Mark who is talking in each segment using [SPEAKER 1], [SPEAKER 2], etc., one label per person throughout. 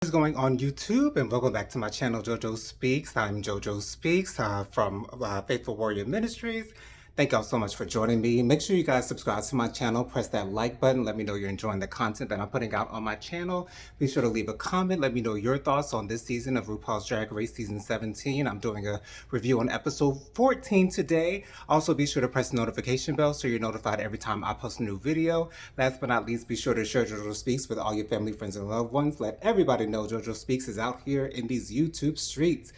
[SPEAKER 1] What is going on YouTube, and welcome back to my channel JoJo Speaks. I'm JoJo Speaks from Faithful Warrior Ministries. Thank y'all so much for joining me. Make sure you guys subscribe to my channel, press that like button, let me know you're enjoying the content that I'm putting out on my channel. Be sure to leave a comment, let me know your thoughts on this season of RuPaul's Drag Race Season 17. I'm doing a review on episode 14 today. Also, be sure to press the notification bell so you're notified every time I post a new video. Last but not least, be sure to share JoJo Speaks with all your family, friends, and loved ones. Let everybody know JoJo Speaks is out here in these YouTube streets.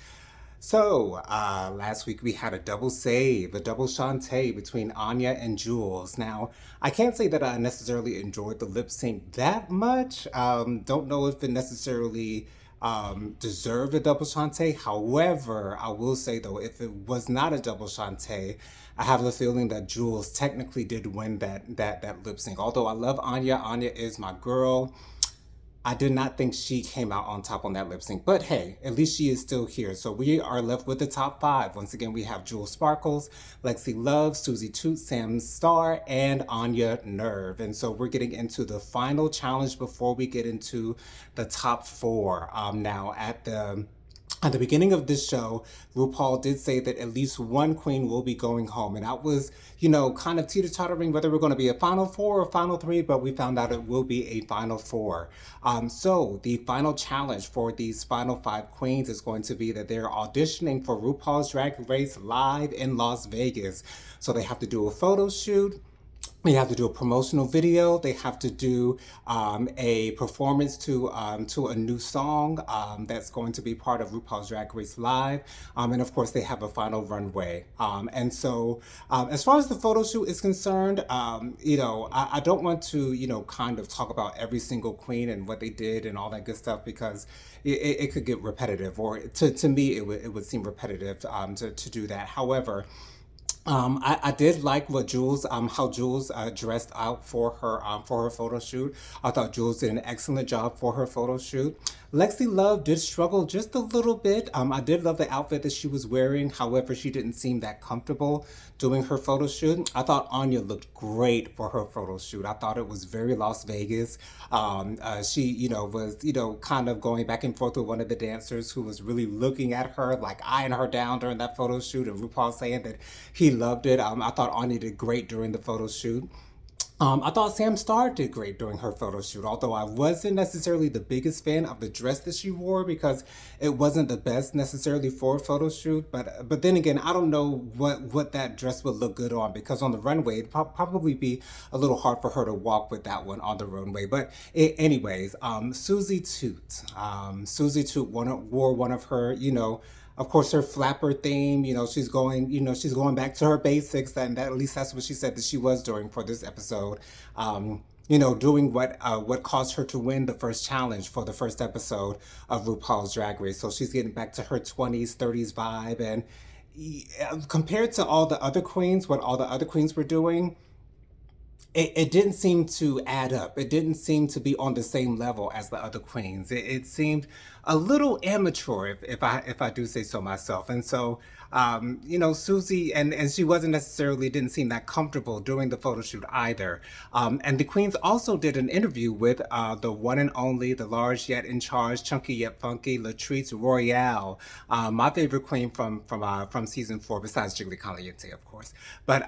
[SPEAKER 1] So, last week we had a double save, a double Shantae between Anya and Jules. Now, I can't say that I necessarily enjoyed the lip sync that much. Don't know if it necessarily deserved a double Shantae. However, I will say though, if it was not a double Shantae, I have the feeling that Jules technically did win that lip sync. Although I love Anya, Anya is my girl. I did not think she came out on top on that lip sync, but hey, at least she is still here. So we are left with the top five. Once again, we have Jewel Sparkles, Lexi Love, Susie Toot, Sam Star, and Anya Nerve. And so we're getting into the final challenge before we get into the top four. Now at the beginning of this show, RuPaul did say that at least one queen will be going home. And that was, kind of teeter-tottering whether we're going to be a final four or final three, but we found out it will be a final four. So the final challenge for these final five queens is going to be that they're auditioning for RuPaul's Drag Race live in Las Vegas. So they have to do a photo shoot. They have to do a promotional video. They have to do a performance to a new song that's going to be part of RuPaul's Drag Race Live. And of course, they have a final runway. And so as far as the photo shoot is concerned, I don't want to, kind of talk about every single queen and what they did and all that good stuff because it could get repetitive, or to me, it would seem repetitive to do that. However, I did like what Jules, how Jules dressed out for her photo shoot. I thought Jules did an excellent job for her photo shoot. Lexi Love did struggle just a little bit. I did love the outfit that she was wearing. However, she didn't seem that comfortable doing her photo shoot. I thought Anya looked great for her photo shoot. I thought it was very Las Vegas. She, was, kind of going back and forth with one of the dancers who was really looking at her, like eyeing her down during that photo shoot, and RuPaul saying that he loved it. I thought Anya did great during the photo shoot. I thought Sam Starr did great during her photo shoot, although I wasn't necessarily the biggest fan of the dress that she wore because it wasn't the best necessarily for a photo shoot. But then again, I don't know what that dress would look good on because on the runway it'd probably be a little hard for her to walk with that one on the runway. But anyways, Susie Toot, wore one of her, of course, her flapper theme, she's going back to her basics, and at least that's what she said that she was doing for this episode. Doing what caused her to win the first challenge for the first episode of RuPaul's Drag Race. So she's getting back to her 20s, 30s vibe, and compared to all the other queens, what all the other queens were doing, it didn't seem to add up. It didn't seem to be on the same level as the other queens. It seemed a little amateur, if I do say so myself. And so, Susie, and she wasn't necessarily, didn't seem that comfortable doing the photo shoot either. And the queens also did an interview with the one and only, the large yet in charge, chunky yet funky, Latrice Royale, my favorite queen from season 4, besides Jiggly Caliente, of course. But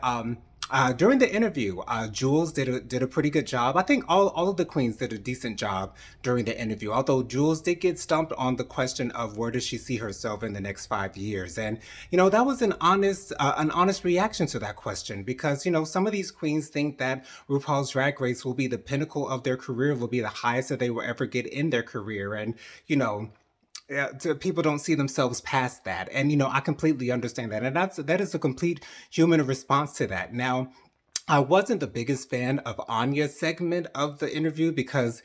[SPEAKER 1] during the interview, Jules did a pretty good job. I think all of the queens did a decent job during the interview, although Jules did get stumped on the question of where does she see herself in the next 5 years. And, that was an honest reaction to that question because, some of these queens think that RuPaul's Drag Race will be the pinnacle of their career, will be the highest that they will ever get in their career. And, people don't see themselves past that. And, I completely understand that. And that is a complete human response to that. Now, I wasn't the biggest fan of Anya's segment of the interview because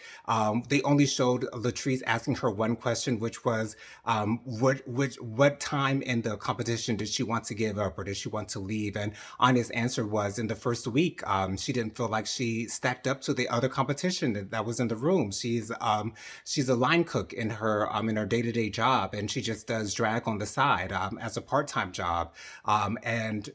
[SPEAKER 1] they only showed Latrice asking her one question, which was what time in the competition did she want to give up or did she want to leave? And Anya's answer was in the first week, she didn't feel like she stacked up to the other competition that was in the room. She's a line cook in her day-to-day job, and she just does drag on the side as a part-time job. And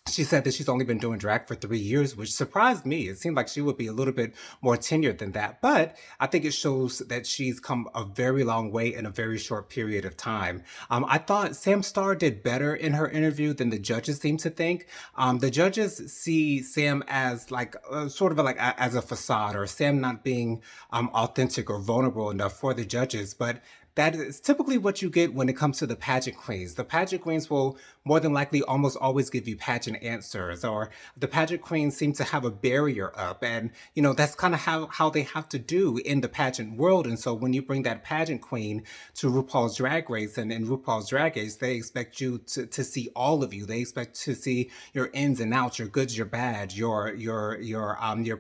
[SPEAKER 1] She said that she's only been doing drag for 3 years, which surprised me. It seemed like she would be a little bit more tenured than that. But I think it shows that she's come a very long way in a very short period of time. I thought Sam Starr did better in her interview than the judges seem to think. The judges see Sam as like sort of like as a facade, or Sam not being authentic or vulnerable enough for the judges. But that is typically what you get when it comes to the pageant queens. The pageant queens will more than likely almost always give you pageant answers, or the pageant queens seem to have a barrier up. And, that's kind of how they have to do in the pageant world. And so when you bring that pageant queen to RuPaul's Drag Race and in RuPaul's Drag Race, they expect you to see all of you. They expect to see your ins and outs, your goods, your bads, you're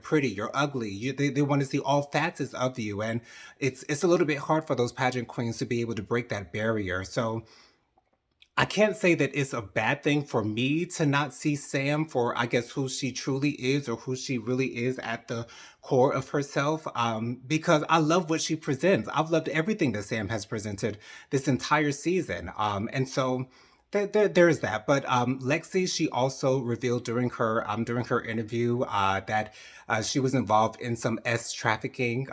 [SPEAKER 1] pretty, you're ugly. They want to see all facets of you. And it's a little bit hard for those pageant queens to be able to break that barrier. So I can't say that it's a bad thing for me to not see Sam for, I guess, who she truly is or who she really is at the core of herself, because I love what she presents. I've loved everything that Sam has presented this entire season. And so there is that. But Lexi, she also revealed during her interview that she was involved in some trafficking.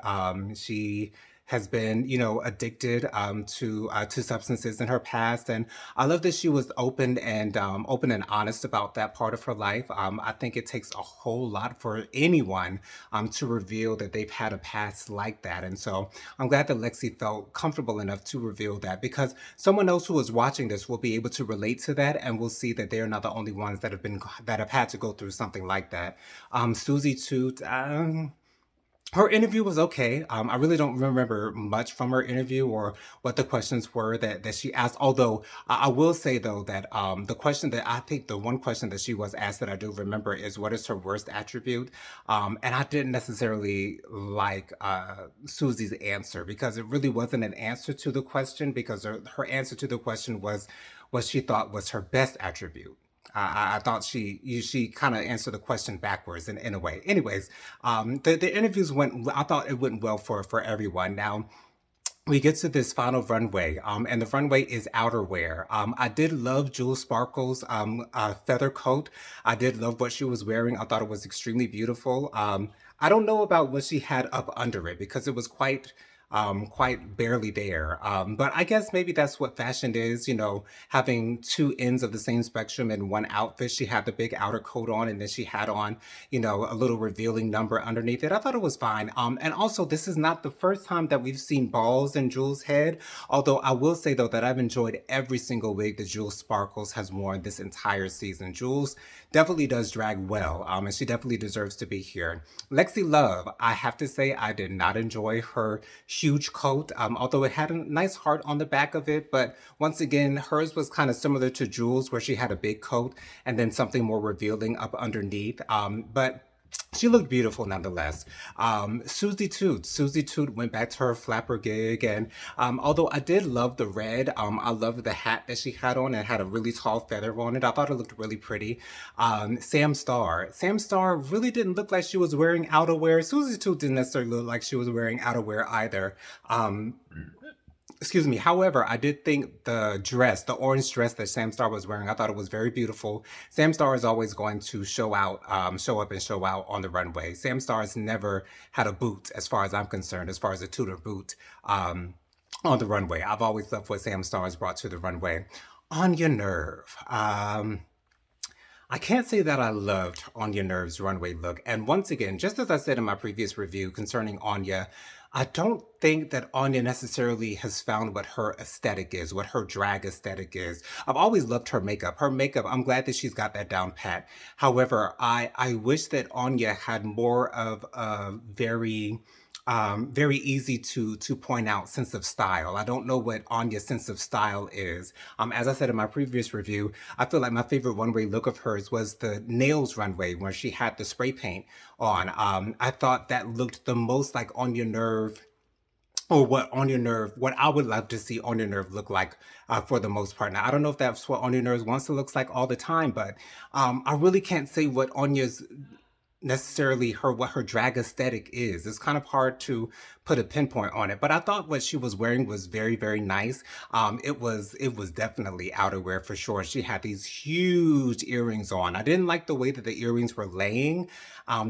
[SPEAKER 1] She has been, addicted to substances in her past, and I love that she was open and honest about that part of her life. I think it takes a whole lot for anyone to reveal that they've had a past like that, and so I'm glad that Lexi felt comfortable enough to reveal that, because someone else who is watching this will be able to relate to that, and will see that they are not the only ones that have had to go through something like that. Susie Toot. Her interview was okay. I really don't remember much from her interview or what the questions were that she asked. Although I will say though that the one question that she was asked that I do remember is, what is her worst attribute? And I didn't necessarily like Susie's answer, because it really wasn't an answer to the question, because her answer to the question was what she thought was her best attribute. I thought she kind of answered the question backwards in a way. Anyways, the interviews went. I thought it went well for everyone. Now we get to this final runway, and the runway is outerwear. I did love Jewel Sparkle's feather coat. I did love what she was wearing. I thought it was extremely beautiful. I don't know about what she had up under it, because it was quite barely there. But I guess maybe that's what fashion is, having two ends of the same spectrum in one outfit. She had the big outer coat on, and then she had on, a little revealing number underneath it. I thought it was fine. And also, this is not the first time that we've seen balls in Jules' head. Although I will say though that I've enjoyed every single wig that Jules Sparkles has worn this entire season. Jules definitely does drag well, and she definitely deserves to be here. Lexi Love, I have to say, I did not enjoy her huge coat, although it had a nice heart on the back of it. But once again, hers was kind of similar to Jules, where she had a big coat and then something more revealing up underneath. But she looked beautiful nonetheless. Susie Toot went back to her flapper gig, and although I did love the red, I loved the hat that she had on. It had a really tall feather on it. I thought it looked really pretty. Sam Starr really didn't look like she was wearing outerwear. Susie Toot didn't necessarily look like she was wearing outerwear either. Excuse me. However, I did think the orange dress that Sam Star was wearing, I thought it was very beautiful. Sam Star is always going to show up and show out on the runway. Sam Star has never had a boot, as far as I'm concerned, as far as a Tudor boot on the runway. I've always loved what Sam Star has brought to the runway. On Your Nerve. I can't say that I loved Anya Nerve's runway look. And once again, just as I said in my previous review concerning Anya, I don't think that Anya necessarily has found what her aesthetic is, what her drag aesthetic is. I've always loved her makeup. Her makeup, I'm glad that she's got that down pat. However, I wish that Anya had more of a very easy to point out sense of style. I don't know what Anya's sense of style is. As I said in my previous review, I feel like my favorite one-way look of hers was the nails runway where she had the spray paint on. I thought that looked the most like On Your Nerve, or what I would love to see On Your Nerve look like for the most part. Now, I don't know if that's what On Your Nerve wants to look like all the time, but I really can't say what Anya's necessarily her what her drag aesthetic is. It's kind of hard to put a pinpoint on it, but I thought what she was wearing was very, very nice. It was definitely outerwear for sure. She had these huge earrings on. I didn't like the way that the earrings were laying,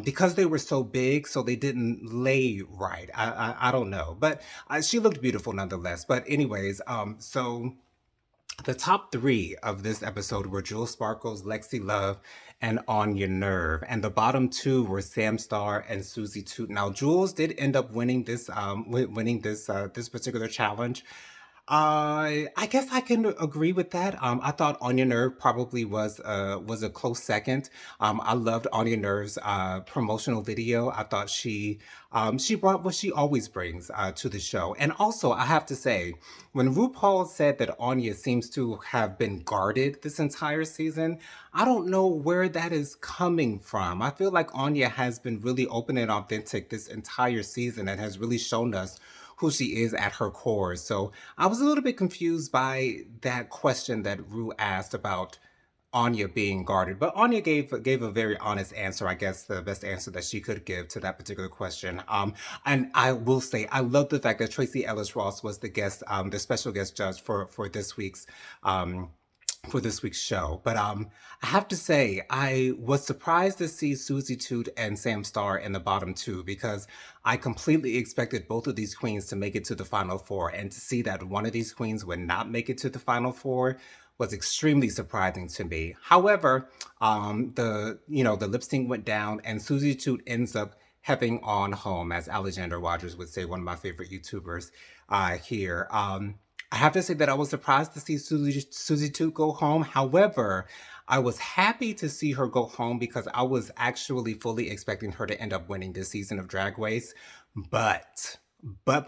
[SPEAKER 1] because they were so big, so they didn't lay right. I don't know, but she looked beautiful nonetheless. But anyways, so. The top three of this episode were Jewel Sparkles, Lexi Love, and On Your Nerve. And the bottom two were Sam Star and Susie Toot. Now, Jules did end up winning this particular challenge. I guess I can agree with that. I thought On Your Nerve probably was a close second. I loved On Your Nerve's promotional video. I thought she brought what she always brings to the show. And also, I have to say, when RuPaul said that Anya seems to have been guarded this entire season, I don't know where that is coming from. I feel like Anya has been really open and authentic this entire season and has really shown us who she is at her core. So I was a little bit confused by that question that Ru asked about Anya being guarded, but Anya gave a very honest answer. I guess the best answer that she could give to that particular question. And I will say I love the fact that Tracy Ellis Ross was the guest, the special guest judge um, for this week's show. But I have to say, I was surprised to see Susie Toot and Sam Star in the bottom two because I completely expected both of these queens to make it to the final four, and to see that one of these queens would not make it to the final four was extremely surprising to me. However, the lip sync went down, and Susie Toot ends up having on home, as Alexander Rogers would say, one of my favorite YouTubers here. I have to say that I was surprised to see Susie Toot go home. However, I was happy to see her go home because I was actually fully expecting her to end up winning this season of Drag Race. But, but,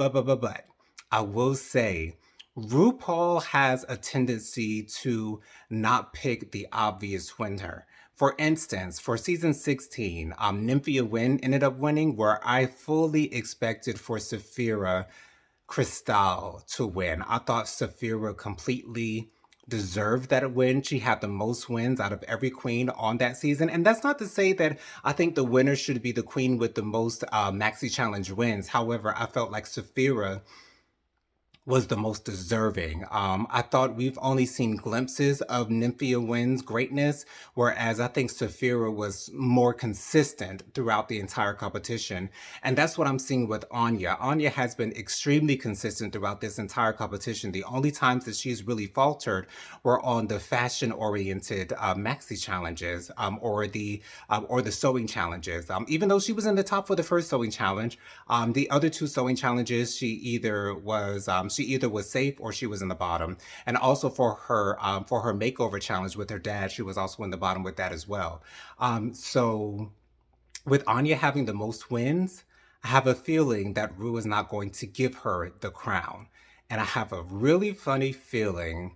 [SPEAKER 1] I will say, RuPaul has a tendency to not pick the obvious winner. For instance, for season 16, Nymphia Wynn ended up winning, where I fully expected for Saphira Cristal to win. I thought Saphira completely deserved that win. She had the most wins out of every queen on that season. And that's not to say that I think the winner should be the queen with the most Maxi Challenge wins. However, I felt like Saphira was the most deserving. I thought we've only seen glimpses of Nymphia Wynn's greatness, whereas I think Saphira was more consistent throughout the entire competition. And that's what I'm seeing with Anya. Anya has been extremely consistent throughout this entire competition. The only times that she's really faltered were on the fashion-oriented maxi challenges, or the sewing challenges. Even though she was in the top for the first sewing challenge, the other two sewing challenges, she either was safe or she was in the bottom. And also for her makeover challenge with her dad, she was also in the bottom with that as well. So with Anya having the most wins, I have a feeling that Rue is not going to give her the crown. And I have a really funny feeling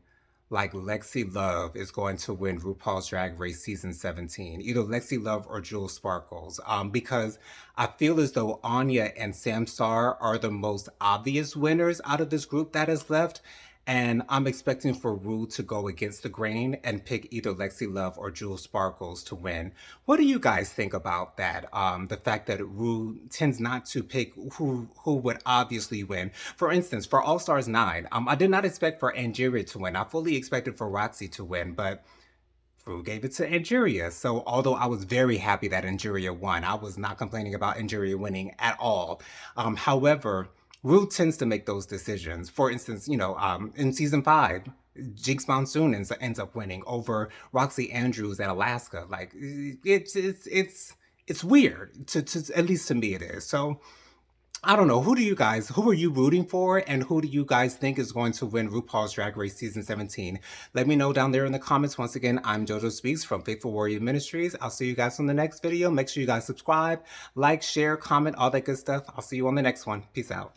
[SPEAKER 1] like Lexi Love is going to win RuPaul's Drag Race season 17, either Lexi Love or Jewel Sparkles, because I feel as though Anya and Samsar are the most obvious winners out of this group that is left. And I'm expecting for Ru to go against the grain and pick either Lexi Love or Jewel Sparkles to win. What do you guys think about that? The fact that Ru tends not to pick who would obviously win. For instance, for All Stars 9, I did not expect for Angeria to win. I fully expected for Roxy to win, but Ru gave it to Angeria. So although I was very happy that Angeria won, I was not complaining about Angeria winning at all. However, Ru tends to make those decisions. For instance, in season 5, Jinx Monsoon ends up winning over Roxy Andrews at Alaska. Like it's weird to at least to me it is. So I don't know. Who are you rooting for, and who do you guys think is going to win RuPaul's Drag Race season 17? Let me know down there in the comments. Once again, I'm JoJo Speaks from Faithful Warrior Ministries. I'll see you guys on the next video. Make sure you guys subscribe, like, share, comment, all that good stuff. I'll see you on the next one. Peace out.